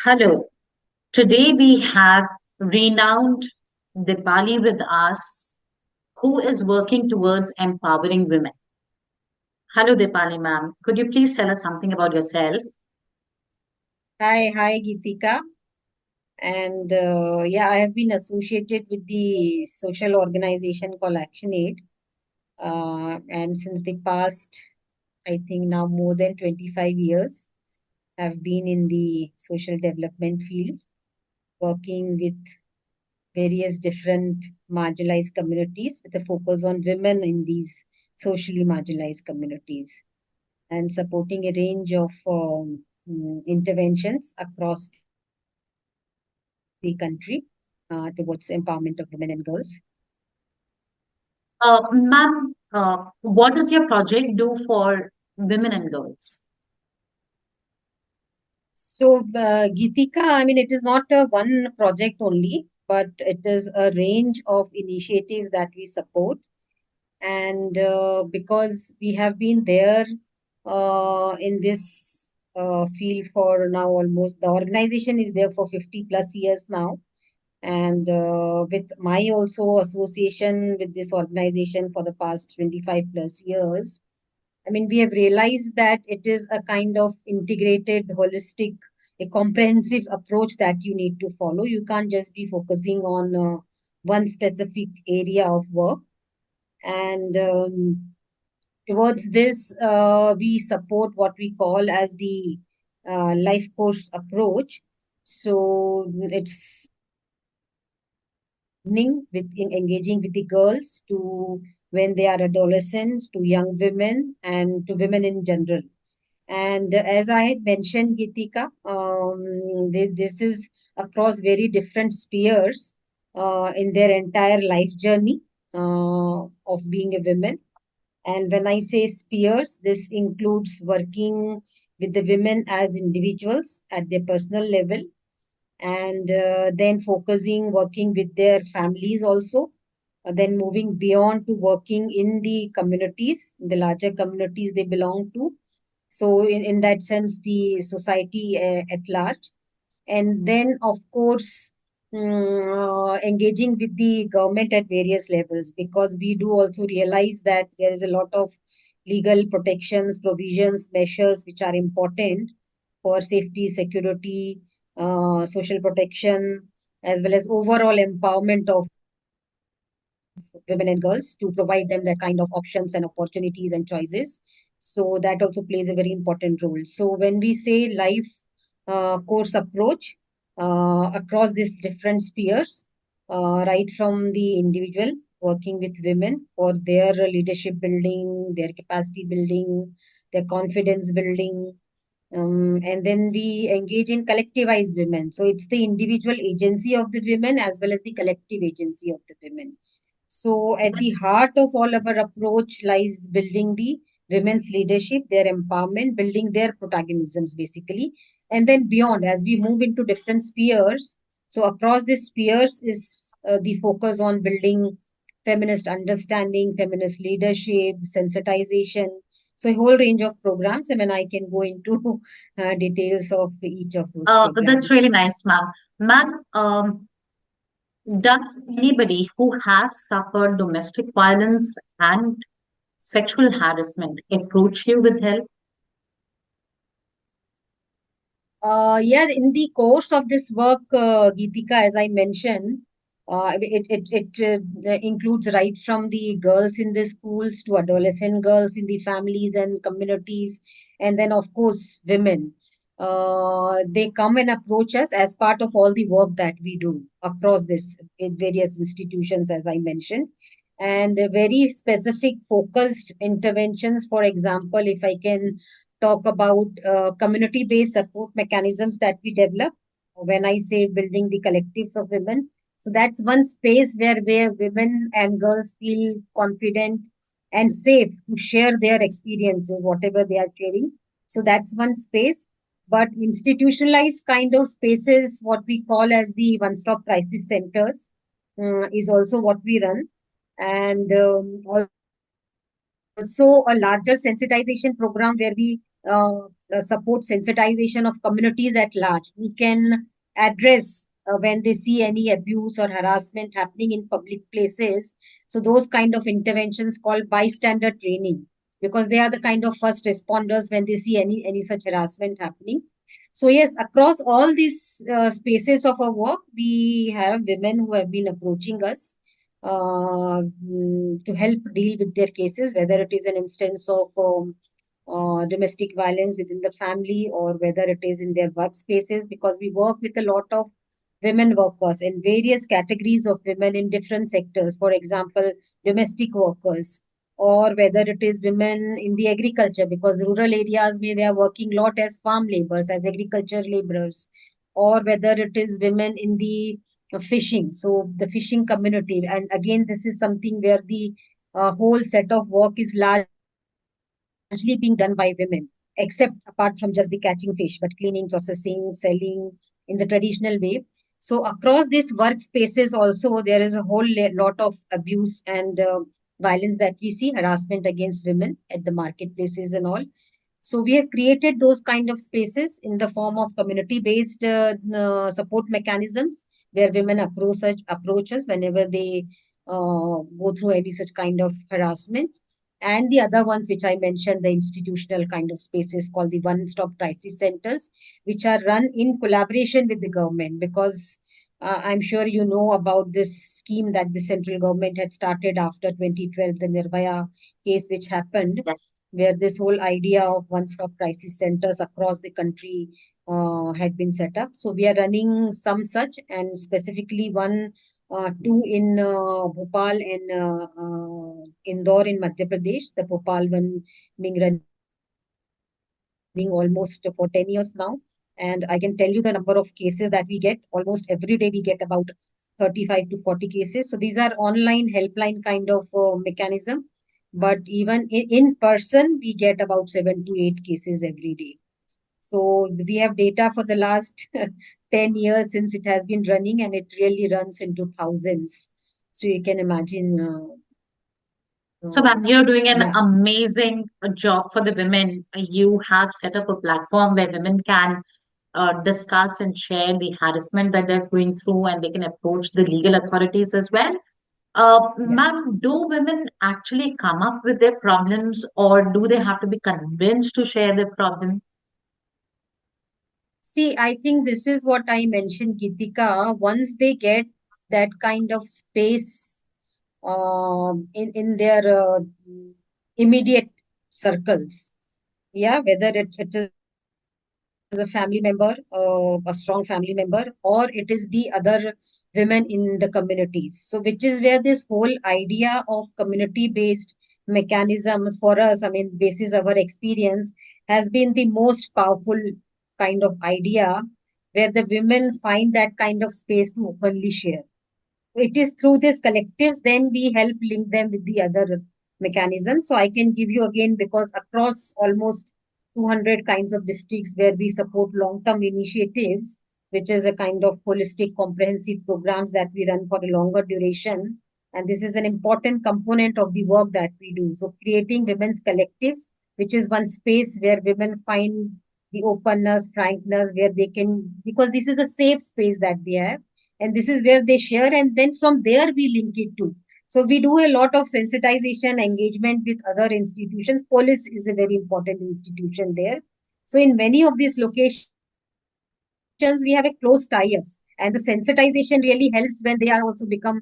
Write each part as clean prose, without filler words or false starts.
Hello. Today we have renowned Dipali with us, who is working towards empowering women. Hello, Dipali ma'am. Could you please tell us something about yourself? Hi, Geetika. And yeah, I have been associated with the social organization called ActionAid. And since the past, I think now more than 25 years, I've been in the social development field, working with various different marginalized communities with a focus on women in these socially marginalized communities and supporting a range of interventions across the country towards empowerment of women and girls. Ma'am, what does your project do for women and girls? So, Geetika, I mean, it is not a one project only, but it is a range of initiatives that we support. And because we have been there in this field for now almost, the organization is there for 50 plus years now. And with my also association with this organization for the past 25 plus years, I mean, we have realized that it is a kind of integrated, holistic, a comprehensive approach that you need to follow. You can't just be focusing on one specific area of work. And towards this, we support what we call as the life course approach. So it's with in engaging with the girls to when they are adolescents to young women and to women in general. And as I had mentioned, Gitika, this is across very different spheres in their entire life journey of being a woman. And when I say spheres, this includes working with the women as individuals at their personal level, and then focusing, working with their families also, then moving beyond to working in the communities, the larger communities they belong to. So, in that sense, the society at large. And then, of course, engaging with the government at various levels, because we do also realize that there is a lot of legal protections, provisions, measures which are important for safety, security, social protection, as well as overall empowerment of women and girls to provide them that kind of options and opportunities and choices. So that also plays a very important role. So when we say life course approach across these different spheres, right from the individual working with women for their leadership building, their capacity building, their confidence building, and then we engage in collectivized women. So it's the individual agency of the women as well as the collective agency of the women. So at the heart of all our approach lies building the women's leadership, their empowerment, building their protagonisms basically. And then beyond, as we move into different spheres, so across these spheres is the focus on building feminist understanding, feminist leadership, sensitization. So a whole range of programs. I mean, I can go into details of each of those That's programs. really nice, ma'am. Ma'am, does anybody who has suffered domestic violence and sexual harassment approach you with help? Yeah, in the course of this work, Geetika, as I mentioned, it includes right from the girls in the schools to adolescent girls in the families and communities, and then of course women. They come and approach us as part of all the work that we do across this in various institutions, as I mentioned, and very specific focused interventions. For example, if I can talk about community-based support mechanisms that we develop. When I say building the collectives of women, so that's one space where women and girls feel confident and safe to share their experiences, whatever they are sharing. So that's one space. But institutionalized kind of spaces, what we call as the one-stop crisis centers, is also what we run. And also a larger sensitization program where we support sensitization of communities at large who can address when they see any abuse or harassment happening in public places. So those kind of interventions called bystander training, because they are the kind of first responders when they see any such harassment happening. So yes, across all these spaces of our work, we have women who have been approaching us to help deal with their cases, whether it is an instance of domestic violence within the family or whether it is in their workspaces, because we work with a lot of women workers in various categories of women in different sectors. For example, domestic workers, or whether it is women in the agriculture, because rural areas where they are working lot as farm laborers, as agriculture laborers, or whether it is women in the fishing, so the fishing community. And again, this is something where the whole set of work is largely being done by women, except apart from just the catching fish, but cleaning, processing, selling in the traditional way. So across these workspaces also, there is a whole lot of abuse and violence that we see, harassment against women at the marketplaces and all. So we have created those kind of spaces in the form of community-based support mechanisms where women approach us whenever they go through any such kind of harassment. And the other ones, which I mentioned, the institutional kind of spaces called the one-stop crisis centers, which are run in collaboration with the government. Because I'm sure you know about this scheme that the central government had started after 2012, the Nirbhaya case, which happened, where this whole idea of one-stop crisis centers across the country had been set up. So we are running some such, and specifically two in Bhopal and Indore in Madhya Pradesh. The Bhopal one being running almost for 10 years now. And I can tell you the number of cases that we get. Almost every day we get about 35 to 40 cases. So these are online helpline kind of mechanism. But even in person, we get about 7 to 8 cases every day. So we have data for the last 10 years since it has been running, and it really runs into thousands. So you can imagine, So, ma'am, you're doing an yeah. amazing job for the women. You have set up a platform where women can discuss and share the harassment that they're going through, and they can approach the legal authorities as well. Yeah. Ma'am, do women actually come up with their problems, or do they have to be convinced to share their problem? See, I think this is what I mentioned, Gitika. Once they get that kind of space in their immediate circles, yeah, whether it is a family member, a strong family member, or it is the other women in the communities. So which is where this whole idea of community based mechanisms for us, I mean, basis our experience, has been the most powerful kind of idea, where the women find that kind of space to openly share. It is through these collectives, then we help link them with the other mechanisms. So I can give you again, because across almost 200 kinds of districts where we support long-term initiatives, which is a kind of holistic, comprehensive programs that we run for a longer duration. And this is an important component of the work that we do. So creating women's collectives, which is one space where women find the openness, frankness, where they can, because this is a safe space that they have, and this is where they share, and then from there we link it to. So we do a lot of sensitization engagement with other institutions. Police is a very important institution there. So in many of these locations we have a close tie-ups, and the sensitization really helps when they are also become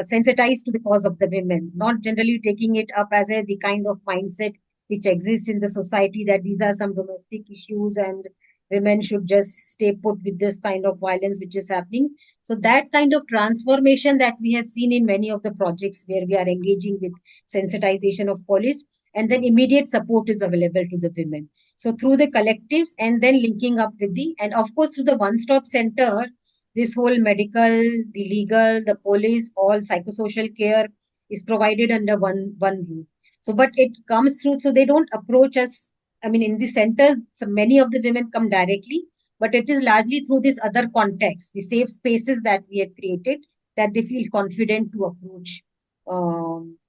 sensitized to the cause of the women, not generally taking it up as a the kind of mindset which exists in the society, that these are some domestic issues and women should just stay put with this kind of violence which is happening. So that kind of transformation that we have seen in many of the projects where we are engaging with sensitization of police, and then immediate support is available to the women. So through the collectives, and then linking up with the, and of course through the one-stop center, this whole medical, the legal, the police, all psychosocial care is provided under one roof. So, but it comes through, so they don't approach us. I mean, in the centers, so many of the women come directly, but it is largely through this other context, the safe spaces that we have created, that they feel confident to approach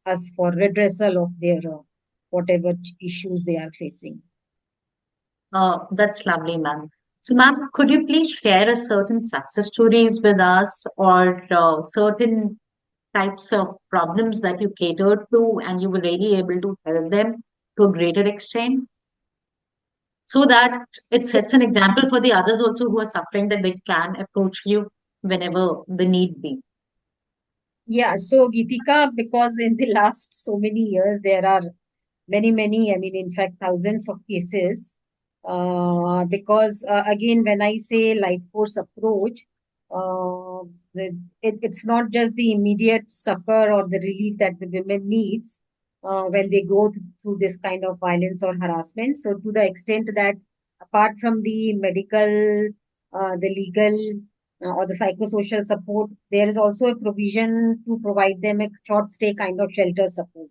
us for redressal of their whatever issues they are facing. That's lovely, ma'am. So, ma'am, could you please share a certain success stories with us or certain types of problems that you catered to and you were really able to help them to a greater extent so that it So, sets an example for the others also who are suffering that they can approach you whenever the need be. yeah, so Geetika, because in the last so many years, there are many, I mean, in fact, thousands of cases. Because again, when I say life force approach, uh, it's not just the immediate succor or the relief that the women needs when they go through this kind of violence or harassment. So, to the extent that apart from the medical, the legal, or the psychosocial support, there is also a provision to provide them a short stay kind of shelter support.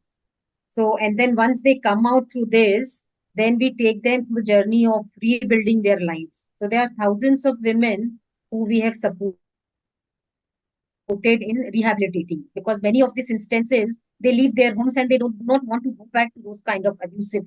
So, and then once they come out through this, then we take them through the journey of rebuilding their lives. So, there are thousands of women who we have supported in rehabilitating because many of these instances they leave their homes and they don't do not want to go back to those kind of abusive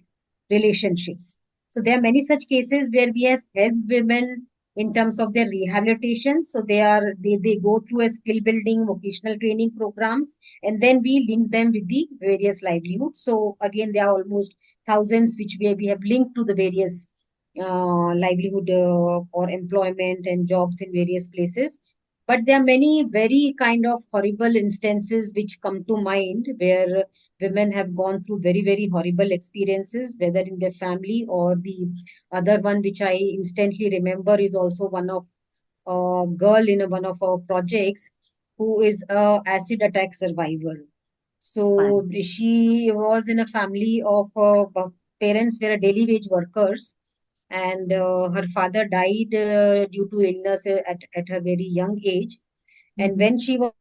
relationships. So, there are many such cases where we have helped women in terms of their rehabilitation. So, they go through a skill building vocational training programs, and then we link them with the various livelihoods. So again, there are almost thousands which we have linked to the various livelihood or employment and jobs in various places. But there are many very kind of horrible instances which come to mind where women have gone through very horrible experiences, whether in their family or the other one which I instantly remember is also one of girl in one of our projects who is a acid attack survivor. Fine. So she was in a family of parents were daily wage workers, and her father died due to illness at her very young age. And Mhm. when she was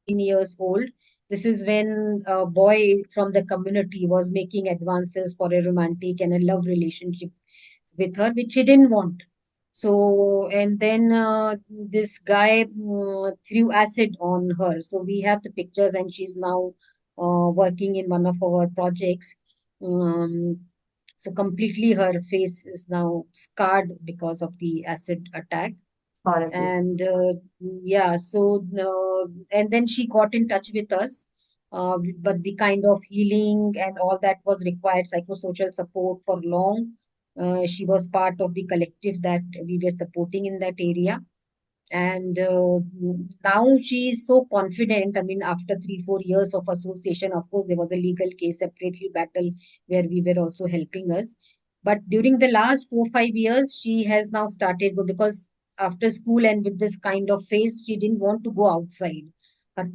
14 years old, this is when a boy from the community was making advances for a romantic and a love relationship with her, which she didn't want. So, and then this guy threw acid on her. So, we have the pictures, and she's now working in one of our projects. Um, so, completely her face is now scarred because of the acid attack. It's horrible. And yeah, so and then she got in touch with us, but the kind of healing and all that was required psychosocial support for long. She was part of the collective that we were supporting in that area, and now she is so confident. I mean, after 3 4 years of association, of course there was a legal case separately battle where we were also helping us, but during the last 4 5 years she has now started because after school and with this kind of phase she didn't want to go outside. Her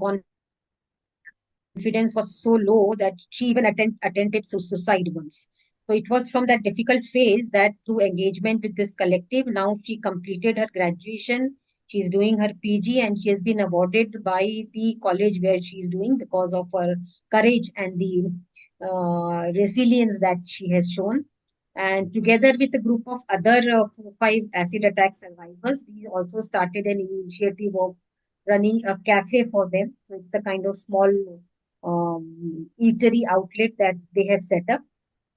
confidence was so low that she even attempted suicide once. So it was from that difficult phase that through engagement with this collective, now she completed her graduation. She is doing her PG and she has been awarded by the college where she is doing because of her courage and the resilience that she has shown. And together with a group of other 5 acid attack survivors, we also started an initiative of running a cafe for them. So it's a kind of small eatery outlet that they have set up.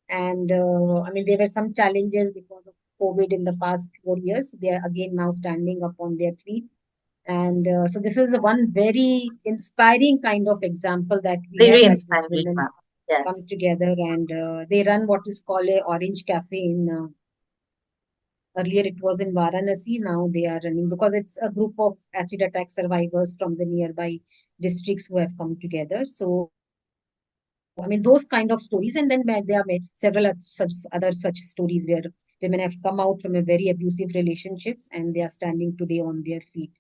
And I mean, there were some challenges because of COVID in the past 4 years. They are again now standing up on their feet. And so this is a one very inspiring kind of example that we have Very that these inspiring, women ma'am. come Yes. together and they run what is called a Orange Cafe in earlier it was in Varanasi. Now they are running because it's a group of acid attack survivors from the nearby districts who have come together. So I mean those kind of stories, and then there are several other such stories where women have come out from a very abusive relationships and they are standing today on their feet.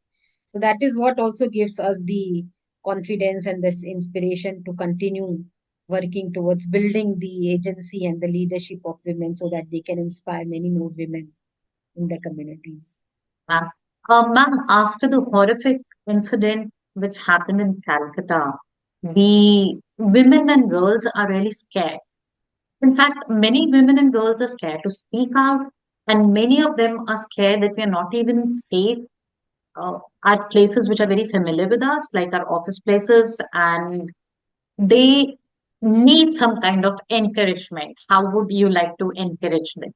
So that is what also gives us the confidence and this inspiration to continue working towards building the agency and the leadership of women so that they can inspire many more women in their communities. Ma'am. Ma'am, after the horrific incident which happened in Calcutta, the women and girls are really scared. In fact, many women and girls are scared to speak out, and many of them are scared that we are not even safe at places which are very familiar with us, like our office places, and they need some kind of encouragement, how would you like to encourage them?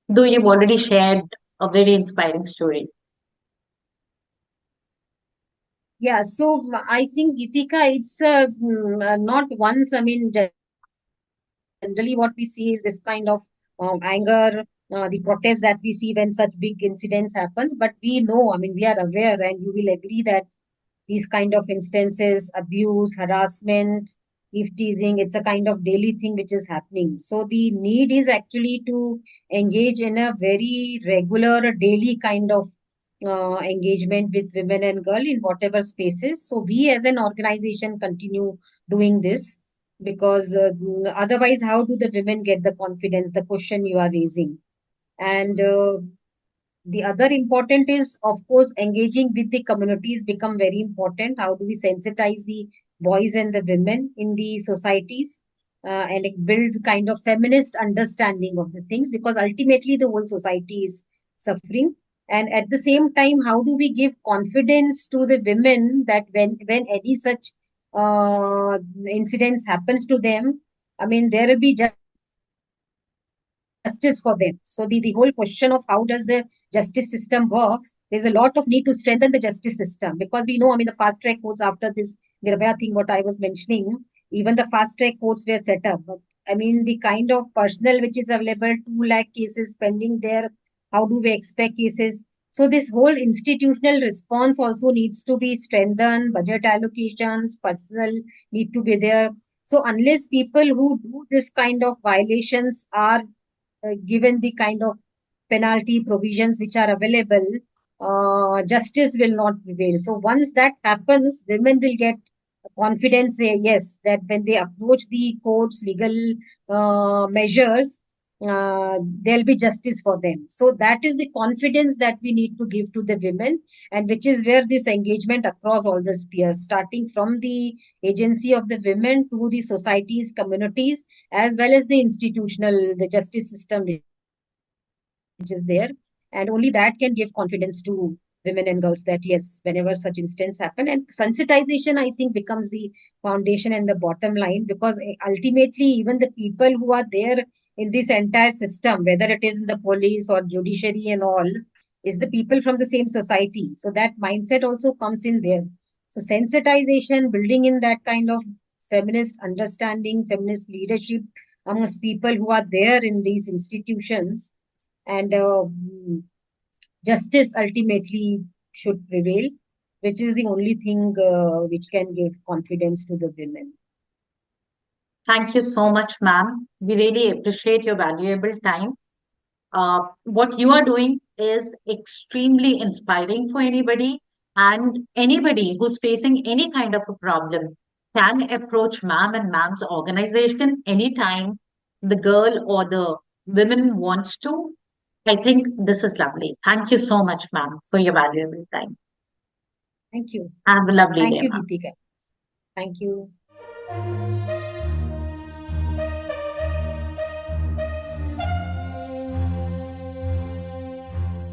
Though you've already shared a very inspiring story. Yeah, so I think Geetika, it's not once. I mean, generally, what we see is this kind of anger, the protest that we see when such big incidents happens. But we know, I mean, we are aware, and you will agree that these kind of instances, abuse, harassment, if teasing, it's a kind of daily thing which is happening. So the need is actually to engage in a very regular, daily kind of engagement with women and girl in whatever spaces. So we as an organization continue doing this because otherwise, how do the women get the confidence? The question you are raising. And the other important is, of course, engaging with the communities become very important. How do we sensitize the boys and the women in the societies and it build kind of feminist understanding of the things because ultimately the whole society is suffering. And at the same time, how do we give confidence to the women that when any such incidents happens to them, I mean, there will be justice for them. So the whole question of how does the justice system works, there's a lot of need to strengthen the justice system because we know, I mean, the fast track courts after this Nirbhaya thing, what I was mentioning, even the fast track courts were set up. But I mean, the kind of personnel which is available, 2 lakh cases pending there, how do we expect cases? So this whole institutional response also needs to be strengthened, budget allocations, personnel need to be there. So unless people who do this kind of violations are given the kind of penalty provisions which are available, justice will not prevail. So once that happens, women will get confidence, yes, that when they approach the courts, legal measures, there'll be justice for them. So that is the confidence that we need to give to the women, and which is where this engagement across all the spheres, starting from the agency of the women to the societies, communities, as well as the institutional, the justice system which is there. And only that can give confidence to women and girls that yes, whenever such incidents happen. And sensitization, I think, becomes the foundation and the bottom line because ultimately, even the people who are there in this entire system, whether it is in the police or judiciary and all, is the people from the same society. So that mindset also comes in there. So sensitization, building in that kind of feminist understanding, feminist leadership amongst people who are there in these institutions, and justice ultimately should prevail, which is the only thing which can give confidence to the women. Thank you so much, ma'am. We really appreciate your valuable time. What you are doing is extremely inspiring for anybody, and anybody who's facing any kind of a problem can approach ma'am and ma'am's organization anytime the girl or the women wants to. I think this is lovely. Thank you so much, ma'am, for your valuable time. Thank you. Have a lovely Thank day, you, ma'am. Geetika. Thank you.